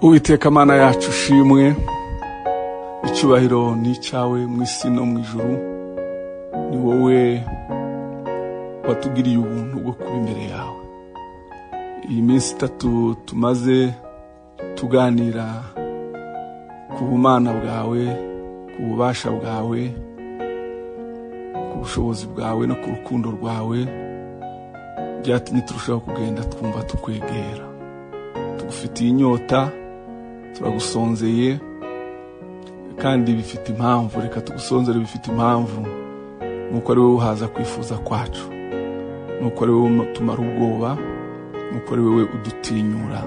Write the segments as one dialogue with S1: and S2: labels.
S1: Uwiteka Mana yacu shimwe, icyubahiro ni icyawe mu isi no mu ijuru. Ni wowe watugiriye ubuntu bwo kuba imbere yawe. Iyi minsi 3 tumaze tuganira ku bumana bwawe, ku bubasha bwawe, ku bushobozi bwawe no ku rukundo rwawe, byatumye turushaho kugenda twumva tukwegera. Tugufitiye inyota, turagusonzeye, kandi bifite impamvu. Reka tugusonzere bifite impamvu, nuko ari wowe uhaza kwifuza kwacu, nuko ari wowe tumara ubwoba, nuko ari wowe udutinyura,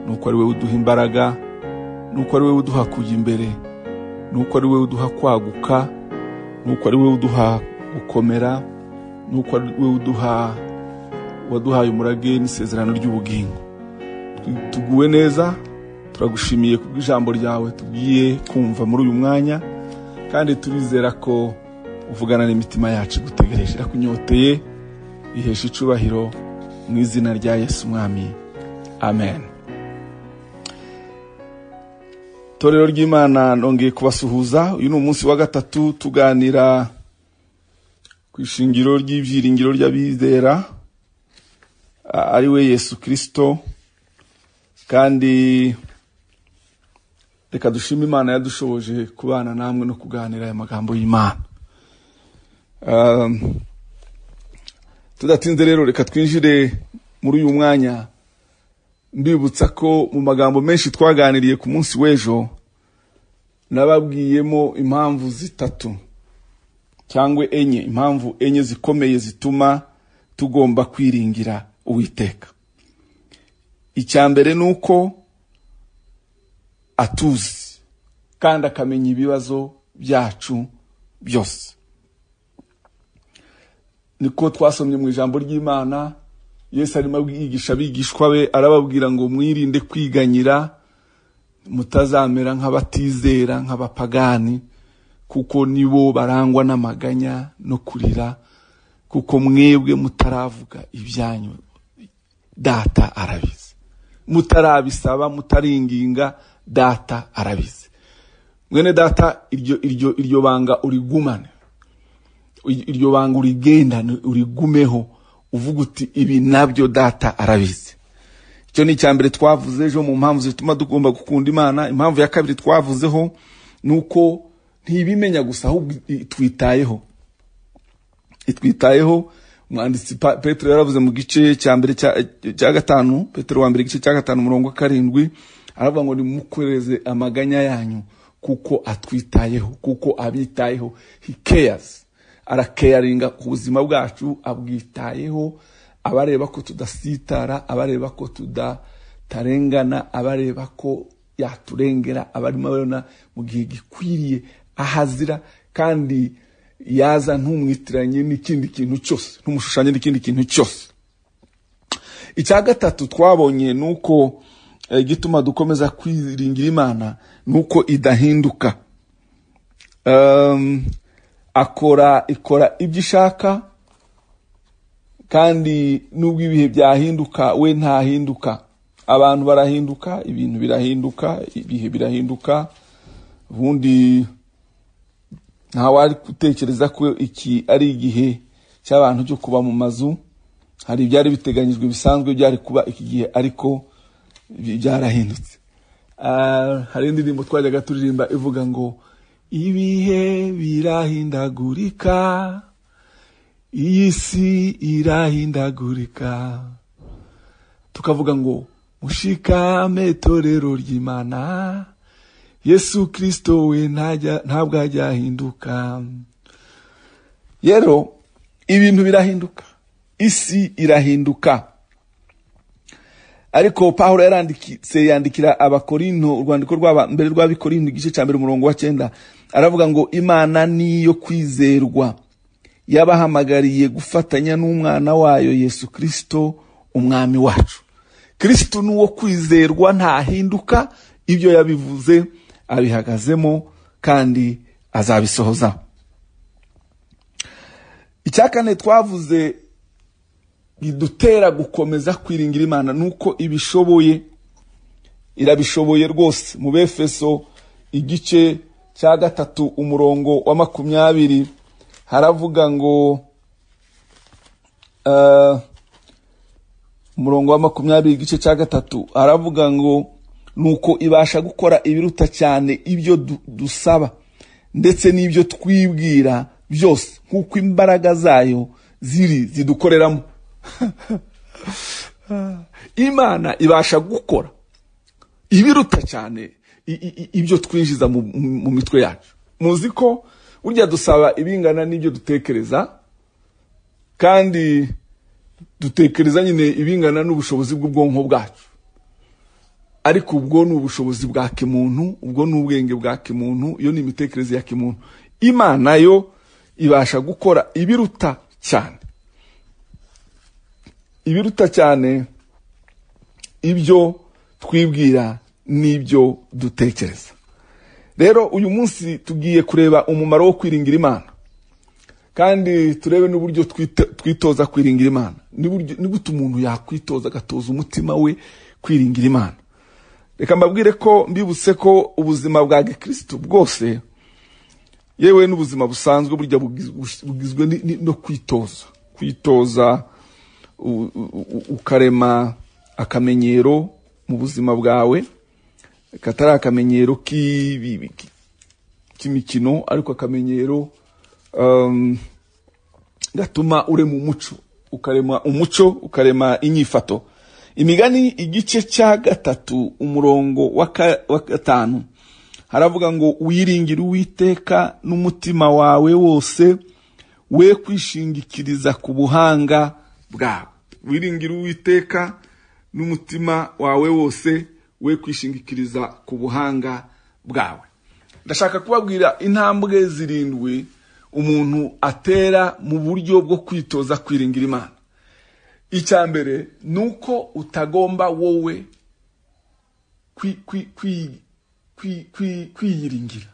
S1: nuko ari wowe uduha imbaraga, nuko ari wowe uduha kujya imbere, nuko ari wowe uduha kwaguka, nuko ari wowe uduha gukomera, nuko ari wowe waduhaye umurage n'isezerano ry'ubugingo. Tuguwe neza, turagushimiye kubw'ijambo ryawe tugiye kumva muri uyu mwanya, kandi turizera ko uvugana n'imitima yacu gutegereje. Akunyoteye, ihesha icubahiro mu izina rya Yesu Mwami, amen. Torero ry'Imana, nongeye kubasuhuza. Uyu ni umunsi wa 3 tuganira ku ishingiro ry'ibyiringiro ry'abizera, ari we Yesu Kristo. Kandi reka dushime Imana yadushoboje kubana namwe no kuganira aya magambo y'Imana. Tudatinze rero, reka twinjire muri uyu mwanya mbibutsa ko mu magambo menshi twaganiriye ku munsi w'ejo nababwiyemo impamvu 3 cyangwa 4, impamvu 4 zikomeye zituma tugomba kwiringira Uwiteka. Icyambere nuko atuzi kandi akamenya ibibazo byacu byose. Niko twasomye mu ijambo ry'Imana. Yesu arimo yigisha abigishwa be, arababwira ngo mwirinde kwiganyira, mutazamera nk'abatizera, nk'abapagani, kuko nibo barangwa n'amaganya no kurira, kuko mwebwe mutaravuga ibyanyu Data arabizi. Mutarabisaba, mutaringinga, Data arabizi. Mwene Data, iryo banga urigumane, iryo banga urigendane, urigumeho, uvuga uti ibi nabyo Data arabizi. Icyo ni icyambere twavuze ejo mu mpamvu zituma tugomba gukunda Imana. Impamvu ya kabiri twavuzeho nuko ntibimenya gusa, ahubwo itwitayeho. Umwanditsi Petero yaravuze mu gice cya mbere cya 5, Petero wa mbere igice cya 5 umurongo 7, aravuga ngo nimukoreze amaganya yanyu kuko atwitayeho, kuko abitayeho. He cares, aracaringa ku buzima bwacu, abwitayeho, abareba ko tudasitara, abareba ko tudatarengana, abareba ko yaturengera, abarimo abona mu gihe gikwiriye, ahazira, kandi yaza ntumwitiranye n'ikindi kintu cyose, ntumushushanyo n'ikindi kintu cyose. Icya gatatu twabonye nuko gituma dukomeza kwiringira Imana nuko idahinduka. Ikora ibyo ishaka, kandi nubwo ibihe byahinduka we ntahinduka. Abantu barahinduka, ibintu birahinduka, ibihe birahinduka. Ubundi ntawari gutekereza ko iki ari igihe cy'abantu cyo kuba mu mazu. Hari byari biteganyijwe bisanzwe byari kuba iki gihe, ariko byarahindutse. Hari indirimbo twajyaga turirimba ivuga ngo ibihe birahindagurika, iyi si irahindagurika, tukavuga ngo mushikame torero ry'Imana, Yesu Kristo we ntabwo ajya ahinduka. Yero ibintu birahinduka, isi irahinduka. Ariko Paulo yandikira Abakorinto, urwandiko mbere rw'Abakorinto igice cya 1 umurongo wa 9, aravuga ngo Imana niyo kwizerwa, yabahamagariye gufatanya n'umwana wayo Yesu Kristo umwami wacu. Kristo nuwo kwizerwa, ntahinduka. Ibyo yabivuze abihagazemo kandi azabisohoza. Icyakane twavuze bidutera gukomeza kwiringira Imana nuko ibishoboye irabishoboye rwose. Mu Befeso igice cya 3 umurongo wa 20 haravuga ngo umurongo wa 20 igice cya 3 haravuga ngo nuko ibasha gukora ibiruta cyane ibyo dusaba ndetse n'ibyo twibwira byose kuko imbaraga zayo zidukoreramo. Imana ibasha gukora ibiruta cyane ibyo twinjiza mu mitwe yacu. Muzi ko burya dusaba ibingana n'ibyo dutekereza, kandi dutekereza nyine ibingana n'ubushobozi bw'ubwonko bwacu. Ariko ubwo ni ubushobozi bwa kimuntu, ubwo ni ubwenge bwa kimuntu, iyo ni imitekerereze ya kimuntu. Imana yo ibasha gukora ibiruta cyane ibyo twibwira n'ibyo dutekereza. Rero uyu munsi tugiye kureba umumaro wo kwiringira Imana, kandi turebe n'uburyo twitoza kwiringira Imana. Ni gute umuntu yakwitoza agatoza umutima we kwiringira Imana. Reka mbabwire ko mbibutse ko ubuzima bwa Gikristo bwose, yewe n'ubuzima busanzwe burya bugizwe no kwitoza ukarema akamenyero mu buzima bwawe, katari akamenyero k'imikino, ariko akamenyero gatuma urema umuco, ukarema inyifato. Imigani igice cya 3 umurongo wa 5 haravuga ngo wiringire Uwiteka n'umutima wawe wose, we kwishingikiriza ku buhanga bwawe. Wiringire Uwiteka n'umutima wawe wose, we kwishingikiriza ku buhanga bwawe. Ndashaka kubabwira intambwe 7 umuntu atera mu buryo bwo kwitoza kwiringira Imana. Icyambere nuko utagomba wowe kwiyiringira.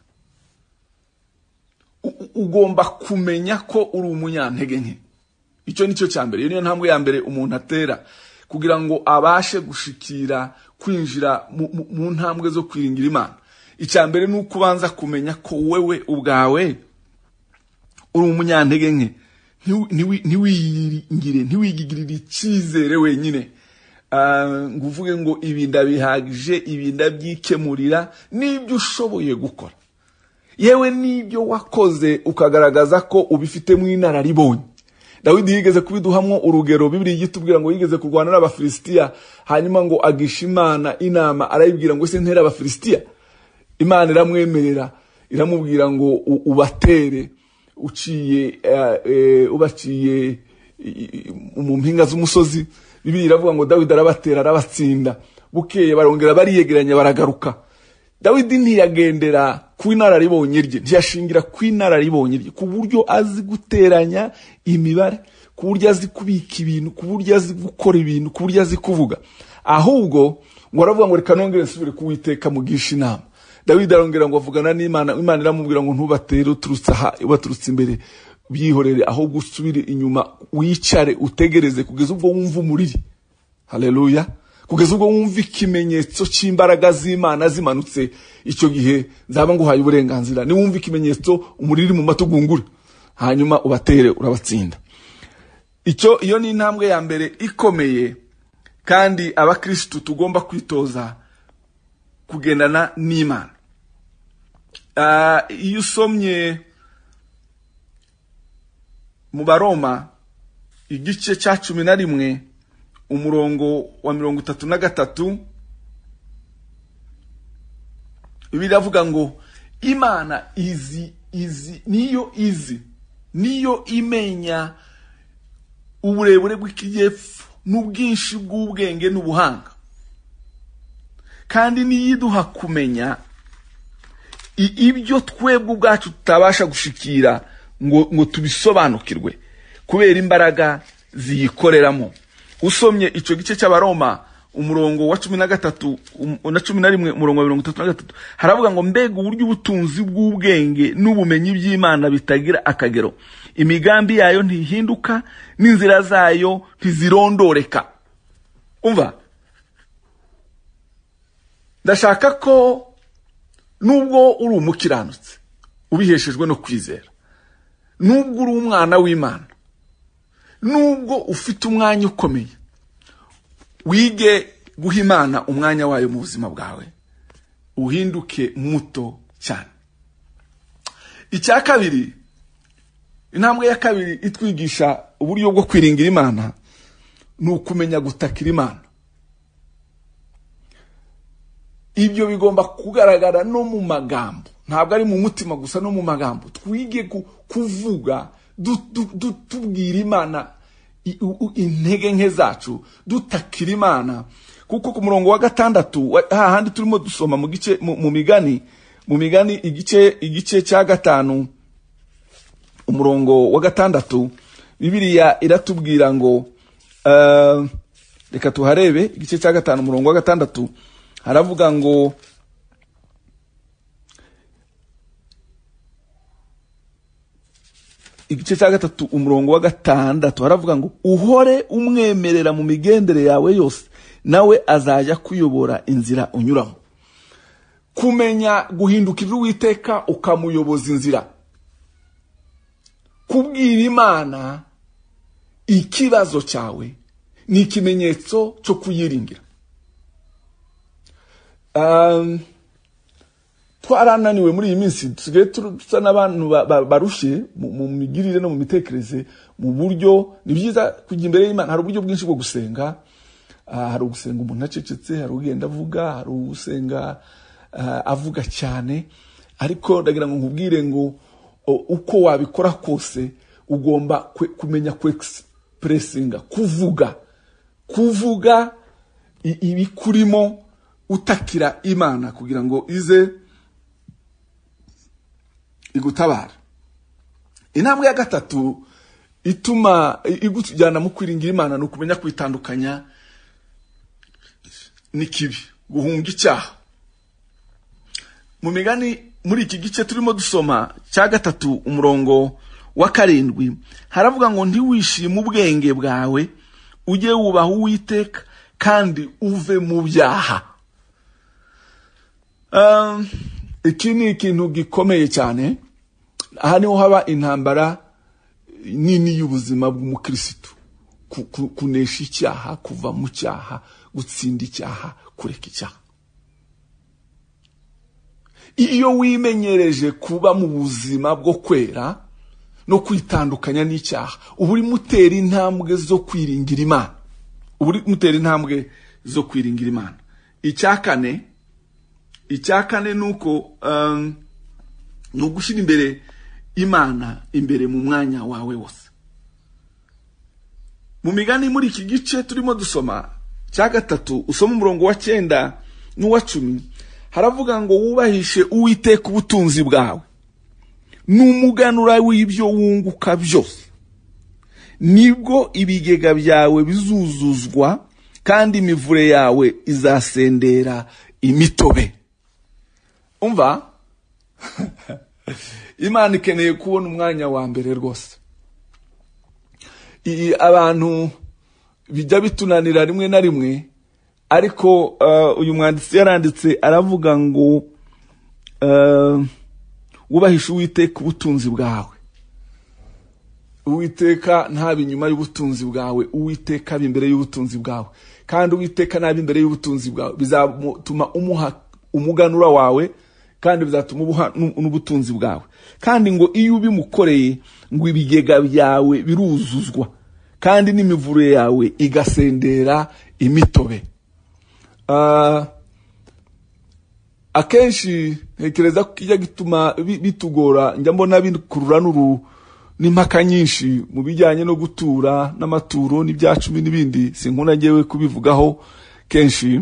S1: Ugomba kumenya ko uri umunyantege nke. Icyo nicyo cyambere. Iyo niyo ntambwe ya mbere umuntu atera kugira ngo abashe gushikira kwinjira mu ntambwe zo kwiringira Imana. Icyambere nuko ubanza kumenya ko wewe ubwawe uri umunyantege nke. Ntiwigirire icyizere wenyine ngo uvuge ngo ibi ndabihagije, ibi ndabyikemurira. N'ibyo ushoboye gukora, yewe n'ibyo wakoze ukagaragaza ko ubifitemo inararibonye. Dawidi yigeze kubiduhamwo urugero. Bibiliya itubwira ngo yigeze kurwana n'Abafilisitiya, hanyuma ngo agisha Imana inama, arayibwira ngo ese ntera Abafilisitiya. Imana iramwemerera, iramubwira ngo ubatere ubaciye mu mpinga z'umusozi. Bibiliya iravuga ngo Dawidi arabatera, arabatsinda. Bukeye barongera bariyegeranya baragaruka. Dawidi ntiyagendera ku inararibonye rye, ntiyashingira ku inararibonye rye, ku buryo azi guteranya imibare, ku buryo azi kubika ibintu, ku buryo azi gukora ibintu, ku buryo azi kuvuga. Ahubwo ngo aravuga ngo reka nongere nsubire ku Uwiteka mugisha inama. Dawidi arongera ngo avugana n'Imana. Imana iramubwira ngo ntubatere ubaturutse imbere, byihorere, ahubwo usubire inyuma, wicare utegereze kugeza ubwo wumva umuriri. Haleluya. Kugeza ubwo wumva ikimenyetso cy'imbaraga z'Imana zimanutse, icyo gihe nzaba nguhaye uburenganzira. Ni wumva ikimenyetso umuriri mu matugungura, hanyuma ubatere, urabatsinda. Iyo ni intambwe ya mbere ikomeye, kandi abakristo tugomba kwitoza kugendana n'Imana. Iyo usomye mu Baroma igice cya 11 umurongo wa 33, Bibiliya avuga ngo Imana niyo imenya uburebure bw'ikijyepfo n'ubwinshi bw'ubwenge n'ubuhanga, kandi niyiduha kumenya ibyo twebwe ubwacu tutabasha gushikira ngo tubisobanukirwe kubera imbaraga ziyikoreramo. Usomye ico gice cy'Abaroma umurongo wa 13 na 11 umurongo wa 33 haravuga ngo mbega uburyo ubutunzi bw'ubwenge n'ubumenyi by'Imana bitagira akagero, imigambi yayo ntihinduka, n'inzira zayo ntizirondoreka. Umva, ndashaka ko nubwo uri umukiranutsi ubiheshejwe no kwizera, nubwo uri umwana w'Imana, nubwo ufite umwanya ukomeye, wige guha Imana umwanya wayo mu buzima bwawe, uhinduke muto cyane. Icya kabiri, intambwe ya kabiri itwigisha uburyo bwo kwiringira Imana, ni ukumenya gutakira Imana. Ibyo bigomba kugaragara no mu magambo, ntabwo ari mu mutima gusa, no mu magambo. Twige kuvuga tubwira Imana intege nke zacu, dutakira Imana. Kuko ku murongo wa 6 hahandi turimo dusoma mu migani igice cya 5 umurongo wa 6, Bibiliya iratubwira ngo reka tuharebe. Igice cya 5 umurongo wa 6 haravuga ngo igice cya 3 umurongo wa 6 haravuga ngo uhore umwemerera mu migendere yawe yose, nawe azajya kuyobora inzira unyuramo. Kumenya guhindukira Uwiteka ukamuyoboza inzira, kubwira Imana ikibazo cyawe, ni ikimenyetso cyo kuyiringira. Twarananiwe muri iyi minsi, tusigaye tusa n'abantu barushe mu migirire no mu mitekerereze. Mu buryo ni byiza kujya imbere y'Imana. Hari uburyo bwinshi bwo gusenga. Hari ugusenga umuntu acecetse, hari ugenda avuga, hari ugusenga avuga cyane. Ariko ndagira ngo nkubwire ngo uko wabikora kose ugomba kumenya kuexpressinga, kuvuga ibikurimo, utakira Imana kugira ngo ize igutabara. Intambwe ya 3 ituma igutujyana mu kwiringira Imana, no kumenya kwitandukanya n'ikibi, guhunga icyaha. Mu migani muri iki gice turimo dusoma cya 3 umurongo wa 7 haravuga ngo ntiwishime ubwenge bwawe, ujye wubaha Uwiteka kandi uve mu byaha. Iki ni ikintu gikomeye cyane. Aha niho haba intambara nini y'ubuzima bw'umukristo, kunesha icyaha, kuva mu cyaha, gutsinda icyaha, kureka icyaha. Iyo wimenyereje kuba mu buzima bwo kwera no kwitandukanya n'icyaha, uba uri mutera intambwe zo kwiringira Imana. Icya kane nuko ni ugushyira imbere Imana imbere mu mwanya wawe wose. Mu migani muri iki gice turimo dusoma cya 3 usoma umurongo wa 9 n'uwa 10 haravuga ngo wubahishe Uwiteka ubutunzi bwawe n'umuganura w'ibyo wunguka byose, nibwo ibigega byawe bizuzuzwa kandi imivure yawe izasendera imitobe. Umva, Imana ikeneye kubona umwanya wa mbere rwose. Abantu bijya bitunanira rimwe na rimwe, ariko uyu mwanditsi yaranditse aravuga ngo wubahishe Uwiteka ubutunzi bwawe. Uwiteka ntabe inyuma y'ubutunzi bwawe, Uwiteka abi imbere y'ubutunzi bwawe. Kandi Uwiteka nabe imbere y'ubutunzi bwawe, bizatuma umuha umuganura wawe, kandi bizatuma ubuha n'ubutunzi bwawe. Kandi ngo iyo ubimukoreye ngo ibigega byawe biruzuzwa kandi n'imivure yawe igasendera imitobe. Akenshi ntekereza ko kijya gituma bitugora, njya mbona bikurura n'impaka nyinshi mu bijyanye no gutura n'amaturo n'ibyacumi n'ibindi. Sinkunda ngewe kubivugaho kenshi,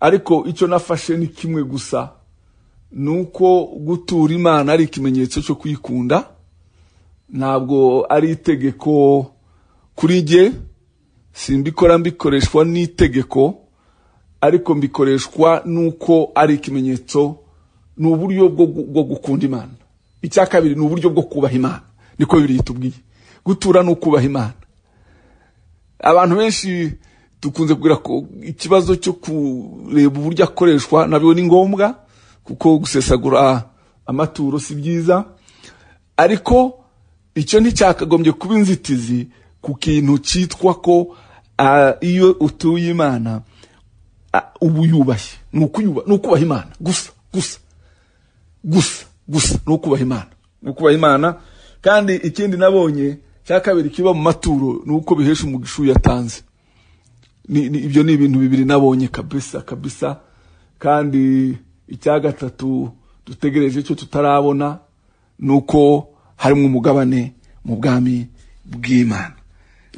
S1: ariko icyo nafashe ni kimwe gusa, nuko gutura Imana ari ikimenyetso cyo kwikunda. Ntabwo ari itegeko kuri jye, simbikora mbikoreshwa n'itegeko, ariko mbikoreshwa nuko ari ikimenyetso, n'uburyo bwo gukunda Imana. Icya kabiri ni uburyo bwo kubaha Imana, niko Bibiliya itubwiye. Gutura no kubaha Imana. Abantu benshi dukunze kugira ko ikibazo cyo kureba uburyo akoreshwa nabyo ni ngombwa, kuko gusesagura amaturo si byiza, ariko icyo nticyakagombye kuba inzitizi ku kintu cyitwa ko iyo utuye Imana ubu yubashye, ni ukubaha Imana gusa ni ukubaha Imana. Kandi ikindi nabonye cya kabiri kiba mu maturo ni uko bihesha umugisha yatanze. Ibyo ni ibintu bibiri nabonye kabisa. Kandi icya gatatu dutegereje cyo tutarabona nuko harimo umugabane mu bwami bw'Imana,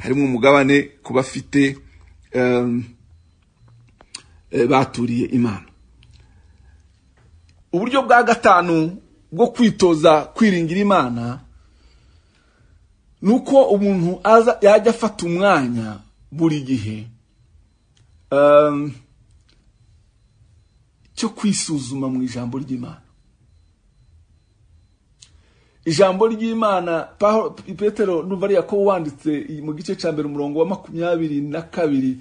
S1: harimo umugabane ku bafite baturiye Imana. Uburyo bwa gatanu bwo kwitoza kwiringira Imana nuko umuntu yajya afata umwanya buri gihe cyo kwisuzuma mu ijambo ry'Imana. Ijambo ry'Imana Petero numva ari Yakobo wanditse mu gice cya mbere umurongo wa 22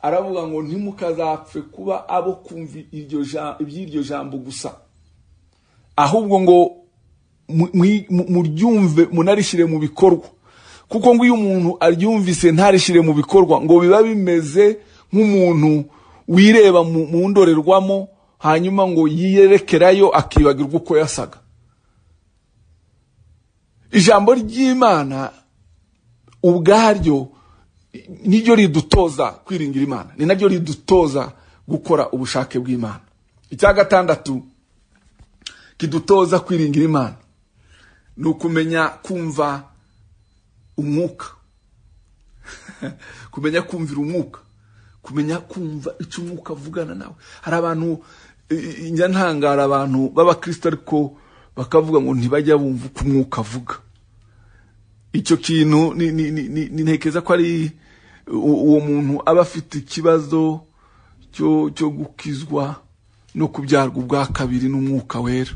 S1: aravuga ngo ntimukazapfe kuba abo kumva iby'iryo jambo gusa, ahubwo ngo muryumve munarishire mu bikorwa. Kuko ngo iyo umuntu aryumvise ntarishire mu bikorwa ngo biba bimeze nk'umuntu wireba mu ndorerwamo hanyuma ngo yiyerekerayo akibagirwa uko yasaga. Ijambo ry'Imana ubwaryo niryo ridutoza kwiringira Imana, ni naryo ridutoza gukora ubushake bw'Imana. Icya gatandatu kidutoza kwiringira Imana ni ukumenya kumva umwuka kumenya kumvira umwuka, kumenya kumva icyo umwuka avugana nawe. Hari abantu njya ntangara abantu b'abakristo ariko bakavuga ngo ntibajya bumva uko umwuka avuga. Icyo kintu ntekeza ko ari uwo muntu aba afite ikibazo cyo gukizwa no kubyarwa ubwa kabiri n'umwuka wera,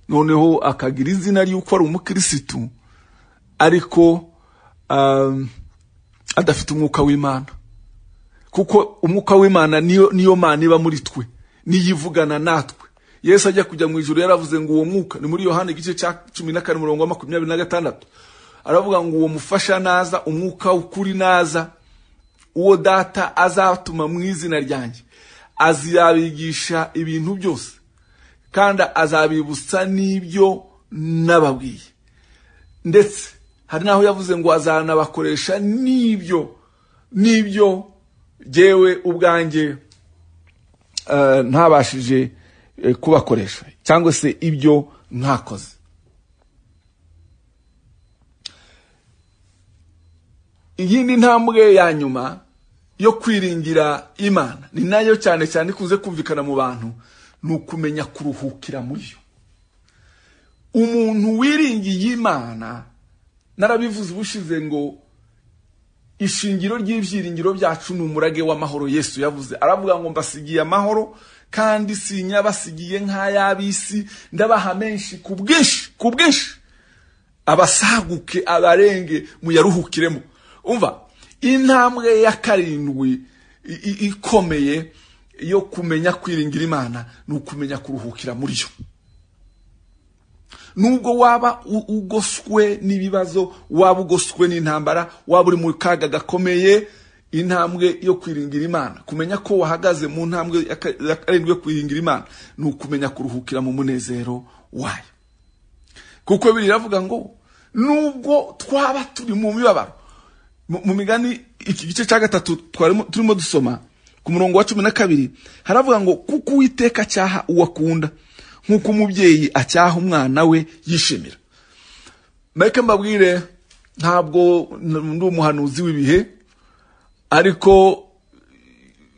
S1: noneho akagira izina ry'uko ari umukirisitu ariko adafite umwuka w'Imana. Kuko umwuka w'Imana niyo Mana iba muri twe, niyivugana natwe. Yesu ajya kujya mu ijuru yaravuze ngo uwo mwuka, ni muri Yohana igice cya 14 umurongo wa 26, aravuga ngo uwo mufasha naza, umwuka ukuri naza, uwo data azatuma mu izina ryanjye, azabigisha ibintu byose kandi azabibutsa n'ibyo nababwiye. Ndetse hari naho yavuze ngo azanabakoresha n'ibyo jewe ubwanjye ntabashije kubakoresha cyangwa se ibyo ntakoze. Iyindi ntambwe ya nyuma yo kwiringira Imana ni nayo cyane cyane kuze kumvikana mu bantu, ni ukumenya kuruhukira muri yo. Umuntu wiringiye Imana, narabivuze ubushize ngo ishingiro ry'ibyiringiro byacu ni umurage w'amahoro. Yesu yavuze, aravuga ngo mbasigiye amahoro kandi sinyabasigiye nk'ay'abisi, ndabaha menshi ku bwinshi, abasaguke abarenge muyaruhukiremo. Umva, intambwe ya karindwi ikomeye yo kumenya kwiringira Imana ni ukumenya kuruhukira muri yo. Nubwo waba ugoswe n'ibibazo, waba ugoswe n'intambara, waba uri mu kaga gakomeye, intambwe yo kwiringira Imana, kumenya ko wahagaze mu ntambwe ya karindwi yo kwiringira Imana, ni ukumenya kuruhukira mu munezero wayo. Kuko biravuga ngo nubwo twaba turi mu mibabaro, mu Migani iki gice cya 3 turimo dusoma ku murongo wa 12 haravuga ngo kuko Uwiteka acyaha uwakunda nkuko umubyeyi acyaha umwana we yishimira. Meke mbabwire, ntabwo ndi umuhanuzi w'ibihe, ariko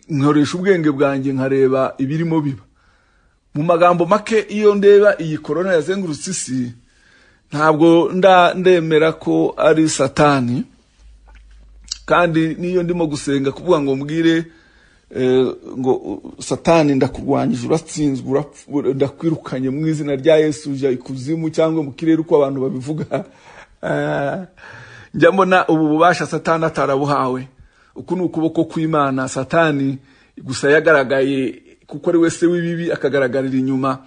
S1: nkoresha ubwenge bwanjye nkareba ibirimo biba. Mu magambo make, iyo ndeba iyi corona yazengurutse isi, ntabwo ndemera ko ari Satani, kandi niyo ndimo gusenga kuvuga ngo mbwire ngo Satani ndakurwanyije, uratsinzwe, ndakwirukanye mu izina rya Yesu, ujya ikuzimu cyangwa mu kirere uko abantu babivuga. Njya mbona ubu bubasha Satani atarabuhawe, uku ni ukuboko kw'Imana. Satani gusa yagaragaye kuko ari wese w'ibibi akagaragarira inyuma,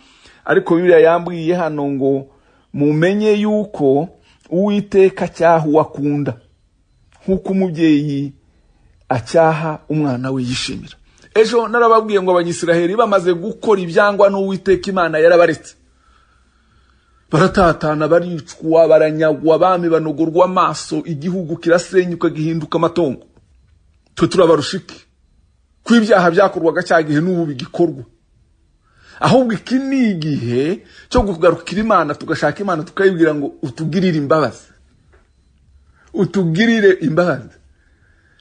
S1: ariko Bibiliya yambwiye hano ngo mumenye yuko Uwiteka cyaha uwakunda nk'uko umubyeyi acyaha umwana we yishimira. Ejo narababwiye ngo Abanyisiraheli bamaze gukora ibyangwa n'Uwiteka Imana yarabaretse, baratatana, baricwa, baranyagwa, abami banogorwa amaso, igihugu kirasenyuka gihinduka amatongo. Twe turabarushiki kw'ibyaha byakorwaga cya gihe n'ubu bigikorwa. Ahubwo iki ni igihe cyo kugarukira Imana, tugashaka Imana tukayibwira ngo utugirire imbabazi, utugirire imbabazi.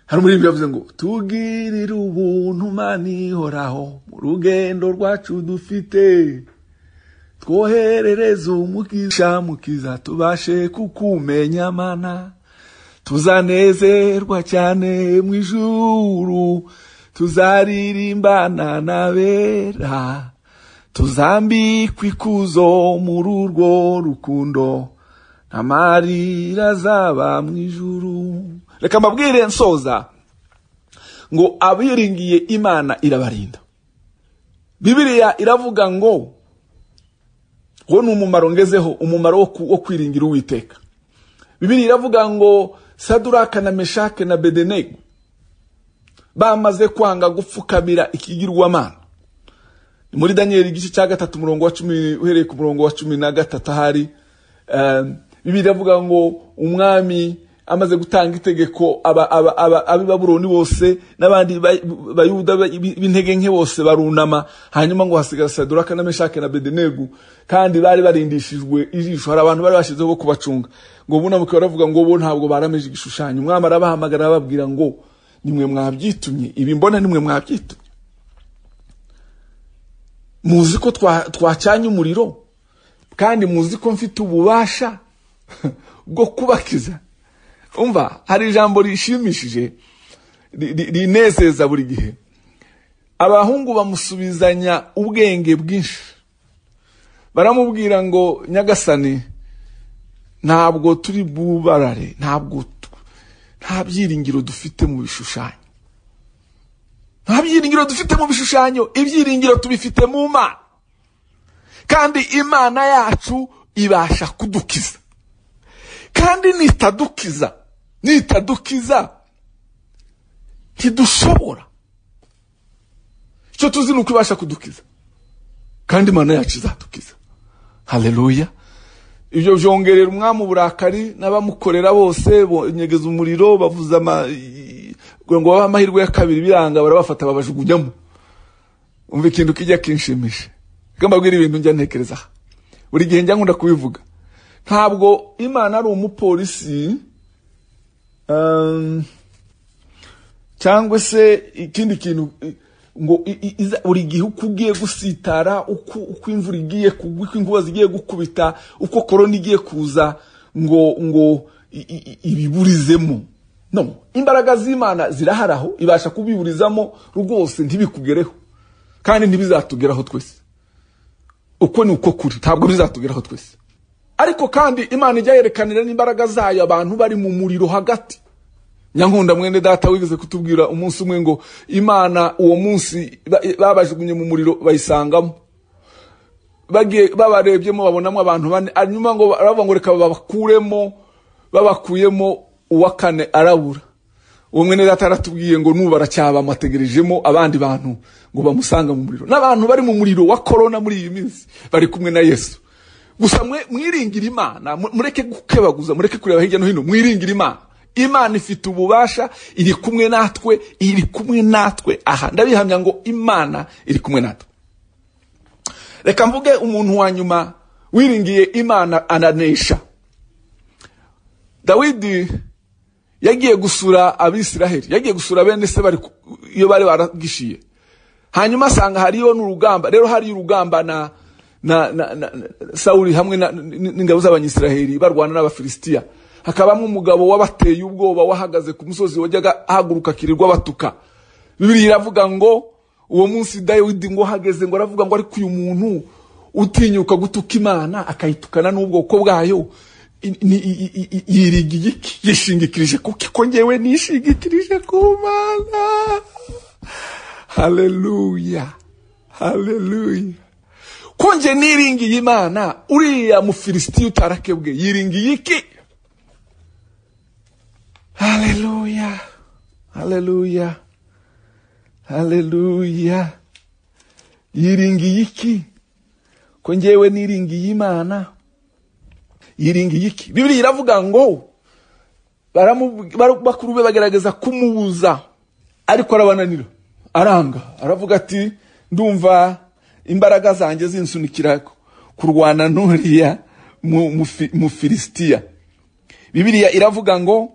S1: Hari umuririmbyi yavuze ngo tugirire ubuntu Mana ihoraho mu rugendo rwacu dufite, twoherereze umukiza tubashe kukumenya Mana, tuzanezerwa cyane mu ijuru, tuzaririmbana n'abera, tuzambikwa ikuzo muri urwo rukundo, nta marira azaba mu ijuru. Reka mbabwire nsoza ngo abiringiye Imana irabarinda. Bibiliya iravuga ngo ni umumaro ngezeho, umumaro wo kwiringira Uwiteka. Bibiliya iravuga ngo Saduraka na Meshake na Bedenego bamaze kwanga gupfukamira ikigirwamana. Muri Daniel igice cya 3 umurongo wa 10 uhereye ku murongo wa 13 ahari, Bibiliya iravuga ngo umwami amaze gutanga itegeko abi Babuloni bose n'abandi bayuda b'intege nke bose barunama, hanyuma ngo hasigara Saduraka na Meshake na Bedenego, kandi bari barindishijwe ijisho. Hari abantu bari bashizeho kubacunga ngo bunamuke, baravuga ngo bo ntabwo barameje igishushanyo. Umwami arabahamagara ababwira ngo nimwe mwabyitumye ibi, mbona nimwe mwabyitumye. Muzi ko twacyanye umuriro, kandi muzi ko mfite ububasha bwo kubakiza. Umva, hari ijambo rishimishije rinezeza buri gihe. Abahungu bamusubizanya ubwenge bwinshi, baramubwira ngo Nyagasani, ntabwo turi bubarare, nta byiringiro dufite mu bishushanyo, nta byiringiro dufite mu bishushanyo, ibyiringiro tubifite mu Mana, kandi Imana yacu ibasha kudukiza. Kandi nitadukiza ntidushobora. Icyo tuzi nuko ibasha kudukiza, kandi Imana yacu izadukiza. Haleluya. Ibyo byongerera umwami uburakari, n'abamukorera bose bonyegeza umuriro, bavuza ngo babe amahirwe ya kabiri, biranga barabafata babajugunyamo. Umva ikintu kijya kinshimisha, mbabwira ibintu njya ntekereza buri gihe, njya nkunda kubivuga. Ntabwo Imana ari umupolisi cyangwa se ikindi kintu ngo buri gihe uko ugiye gusitara, uko imvura igiye kugwa, uko inkuba zigiye gukubita, uko korona igiye kuza, ngo ibiburizemo. No, imbaraga z'Imana ziraharaho, ibasha kubiburizamo rwose ntibikugereho, kandi ntibizatugeraho twese. Uko ni uko kuri, ntabwo bizatugeraho twese. Ariko kandi Imana ijya yerekanira n'imbaraga zayo abantu bari mu muriro hagati. Nyankunda mwene data wigeze kutubwira umunsi umwe ngo Imana uwo munsi babajugunye mu muriro bayisangamo, babarebyemo babonamo abantu bane, hanyuma ngo baravuga ngo reka babakuyemo uwa kane arabura. Uwo mwene data aratubwiye ngo nubu baracyaba amategerejemo abandi bantu ngo bamusanga mu muriro. N'abantu bari mu muriro wa korona muri iyi minsi bari kumwe na Yesu. Gusa mwiringira Imana, mureke gukebaguza, mureke kureba hirya no hino, mwiringira Imana. Imana ifite ububasha, iri kumwe natwe, aha ndabihamya ngo Imana iri kumwe natwe. Reka mvuge umuntu wa nyuma wiringiye Imana ananesha. Dawidi yagiye gusura Abisiraheli, yagiye gusura bene se iyo bari baragishiye. Hanyuma asanga hariyo n'urugamba. Rero hari urugamba na Sauli hamwe n'ingabo z'Abanyisiraheli barwana n'Abafilisitiya. Hakabamo umugabo wabateye ubwoba, wahagaze ku musozi wajyaga ahaguruka kirirwa batuka. Bibiliya iravuga ngo uwo munsi Dawidi ngo hageze ngo aravuga ngo ariko uyu muntu utinyuka gutuka Imana akayitukana n'ubwoko bwayo, yiringiye iki? Yishingikirije kuki? Ko ngewe nishingikirije ku Mana. Haleluya, haleluya. Ko nge niringiye Imana, uriya Mufilisitiya utarakebwe yiringiye iki? Haleluya, haleluya, haleluya. Yiringiye iki? Ko ngewe niringiye Imana. Yiringiye iki? Bibiliya iravuga ngo bakuru be bagerageza kumubuza, ariko arabananira, aranga. Aravuga ati ndumva imbaraga zanjye zinsunikira kurwana n'uriya Mufilisitiya. Bibiliya iravuga ngo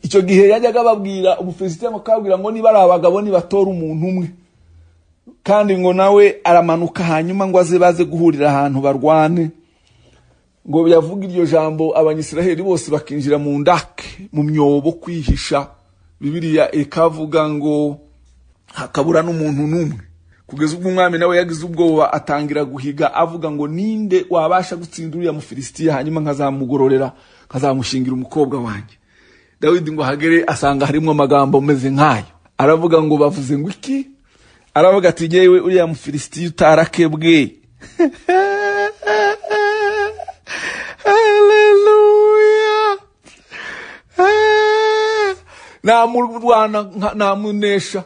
S1: icyo gihe yajyaga babwira Umufilisitiya mukabwira ngo niba ari abagabo nibatora umuntu umwe, kandi ngo nawe aramanuka hanyuma ngo baze guhurira ahantu barwane. Ngo yavuga iryo jambo Abanyisiraheli bose bakinjira mu ndake, mu myobo kwihisha. Bibiliya ikavuga ngo hakabura n'umuntu n'umwe, kugeza ubwo umwami nawe yagize ubwoba atangira guhiga avuga ngo ninde wabasha gutsinda uriya Mufilisitiya hanyuma nkazamugororera, nkazamushingira umukobwa wanjye. Dawidi ngo hagere asanga harimo amagambo meze nk'ayo. Aravuga ngo bavuze ngo iki? Aravuga ati jewe uriya Mufilisitiya utarakebwe. Haleluya. Namurwana namunesha.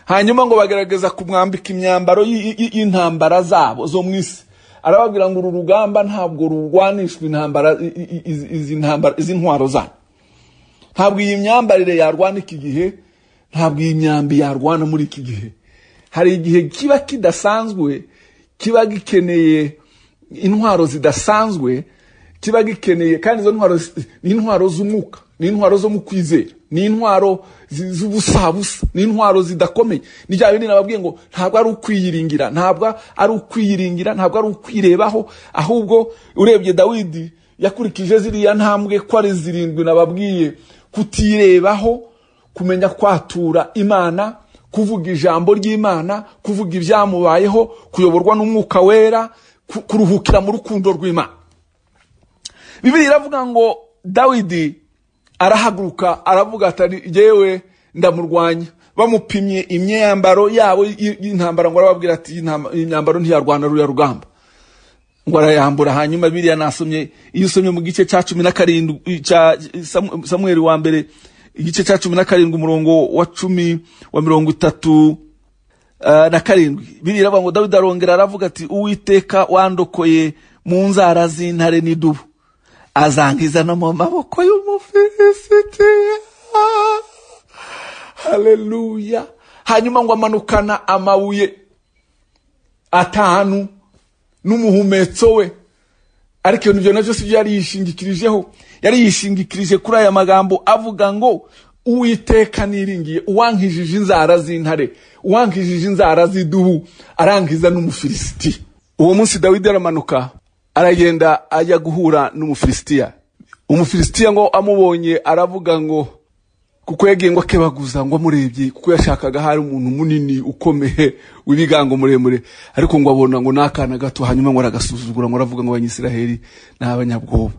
S1: Hanyuma ngo bagerageza kumwambika imyambaro y'intambara zabo zo mwisi. Arababwira ngo uru rugamba ntabwo rurwanishwa intambara izi ntwaro zanyu. Ntabwo iyi myambarire yarwana iki gihe, ntabwo iyi myambi yarwana muri iki gihe. Hari igihe kiba kidasanzwe, kiba gikeneye intwaro zidasanzwe, kiba gikeneye, kandi izo ntwaro ni intwaro z'umwuka, ni intwaro zo mu kwizera, ni intwaro z'ubusabusa, ni intwaro zidakomeye. Ni bya bindi nababwiye ngo ntabwo ari ukwiyiringira, ntabwo ari ukwiyiringira, ntabwo ari ukwirebaho, ahubwo urebye Dawidi yakurikije ziriya ntambwe ko ari 7 nababwiye: kutirebaho, kumenya kwatura Imana, kuvuga ijambo ry'Imana, kuvuga ibyamubayeho, kuyoborwa n'umwuka wera, kuruhukira mu rukundo rw'Imana. Bibiliya iravuga ngo Dawidi arahaguruka aravuga ati jewe ndamurwanya. Bamupimye imyambaro yabo y'intambara ngo arababwira ati imyambaro ntiyarwana ruya rugamba, ngo arayambura. Hanyuma Bibiliya nasomye, iyo usomye mu gice cya 17 cya Samuel wa mbere, igice cya 17 umurongo wa 10 wa 37, Bibiliya iravuga ngo Dawidi arongera aravuga ati Uwiteka wandokoye mu nzara z'intare n'idubu, azangiza no mu maboko y'Umufilisitiya. Haleluya. Hanyuma ngo amanukana amabuye 5 n'umuhumetso we. Ariko ibyo navyo sivyo yari yishingikirijeho. Yari yishingikirije kuri aya magambo avuga ngo Uwiteka niringiye, uwankijije inzara z'intare, uwankijije inzara z'idubu, arangiza n'Umufilisitiya. Uwo munsi Dawidi aramanuka aragenda ajya guhura n'Umufilisitiya. Umufilisitiya ngo amubonye aravuga ngo, kuko yagiye ngo akebaguza, ngo amurebye kuko yashakaga hari umuntu munini ukomeye w'ibigango muremure, ariko ngo abona ngo nakana gato. Hanyuma ngo aragasuzugura, ngo aravuga ngo Abanyisiraheli n'abanyabwoba.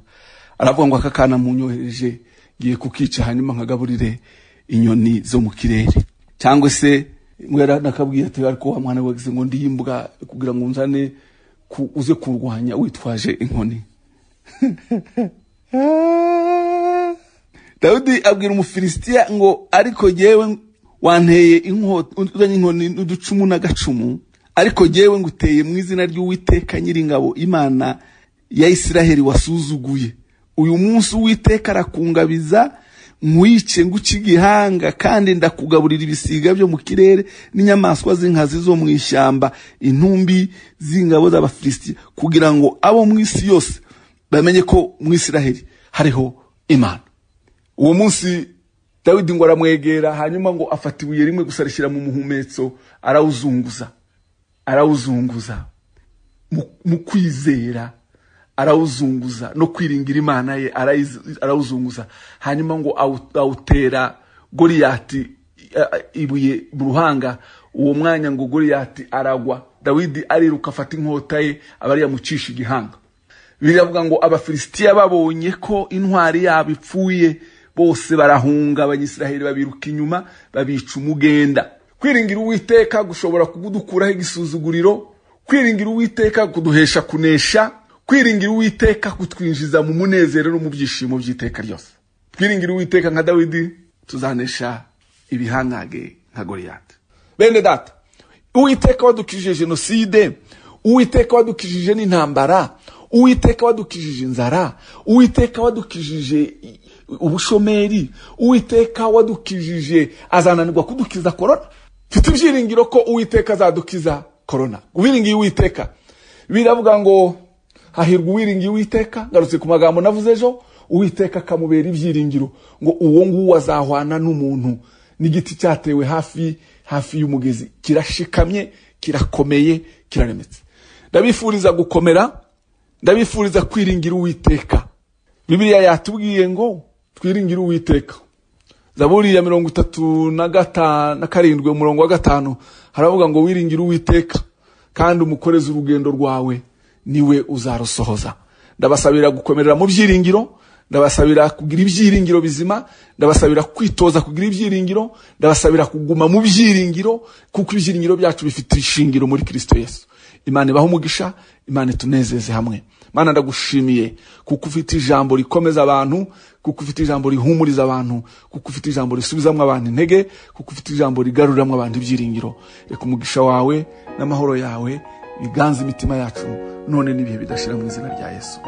S1: Aravuga ngo akakana munyohereje ngiye kukica, hanyuma nkagaburire inyoni zo mu kirere. Cyangwa se ngo yaranakabwiye ati ariko wa mwana wagize ngo ndiyimbwa kugira ngo unzane uze kurwanya witwaje inkoni. Dawidi abwira Umufilisitiya ngo ariko jewe wanteye inkoni n'uducumu n'agacumu, ariko jewe nguteye mu izina ry'Uwiteka Nyiringabo, Imana ya Isiraheli wasuzuguye. Uyu munsi Uwiteka arakungabiza nkwice nguci igihanga, kandi ndakugaburira ibisiga byo mu kirere n'inyamaswa z'inkazi zo mu ishyamba, intumbi z'ingabo z'Abafilisitiya, kugira ngo abo mu isi yose bamenye ko mu Isiraheli hariho Imana. Uwo munsi Dawidi ngo aramwegera, hanyuma ngo afata ibuye rimwe gusa rishyira mu muhumetso, arawuzunguza mu kwizera, arawuzunguza no kwiringira Imana ye, arawuzunguza. Hanyuma ngo awutera Goliyati ibuye mu ruhanga. Uwo mwanya ngo Goliyati aragwa, Dawidi ariruka afata inkota ye abari yamucisha igihanga. biravuga ngo abafilisitiya babonye ko intwari yabo ipfuye bose barahunga, abanyisiraheli babiruka inyuma babica umugenda. Kwiringira Uwiteka gushobora kugudukuraho igisuzuguriro, kwiringira Uwiteka kuduhesha kunesha, kwiringira Uwiteka kutwinjiza mu munezero no mu byishimo by'iteka ryose. Kwiringira Uwiteka nka Dawidi tuzanesha ibihanage nka Goliyati. Bene data, Uwiteka wadukijije jenoside, Uwiteka wadukijije n'intambara, Uwiteka wadukijije inzara, Uwiteka wadukijije ubushomeri, Uwiteka wadukijije azananirwa kudukiza corona. Mfite ibyiringiro ko Uwiteka azadukiza corona. Uwiringiye Uwiteka, biravuga ngo hahirwa uwiringiye Uwiteka. Ngarutse ku magambo navuze ejo, Uwiteka akamubera ibyiringiro, ngo uwo nguwo azahwana n'umuntu n'igiti cyatewe hafi y'umugezi, kirashikamye, kirakomeye, kiraremetse. Ndabifuriza gukomera, ndabifuriza kwiringira Uwiteka. Bibiliya yatubwiye ngo twiringire Uwiteka. Zaburi ya 37 umurongo wa 5 haravuga ngo wiringire Uwiteka kandi umukoreze urugendo rwawe, niwe uzarusohoza. Ndabasabira gukomerera mu byiringiro, ndabasabira kugira ibyiringiro bizima, ndabasabira kwitoza kugira ibyiringiro, ndabasabira kuguma mu byiringiro, kuko ibyiringiro byacu bifite ishingiro muri Kristo Yesu. Imana ibahe umugisha, Imana tunezeze hamwe. Mana ndagushimiye kuko ufite ijambo rikomeza abantu, kuko ufite ijambo rihumuriza abantu, kuko ufite ijambo risubizamwe abantu intege, kuko ufite ijambo rigaruramwe abantu ibyiringiro. Reka umugisha wawe n'amahoro yawe biganze imitima yacu none n'ibihe bidashira mu izina rya Yesu.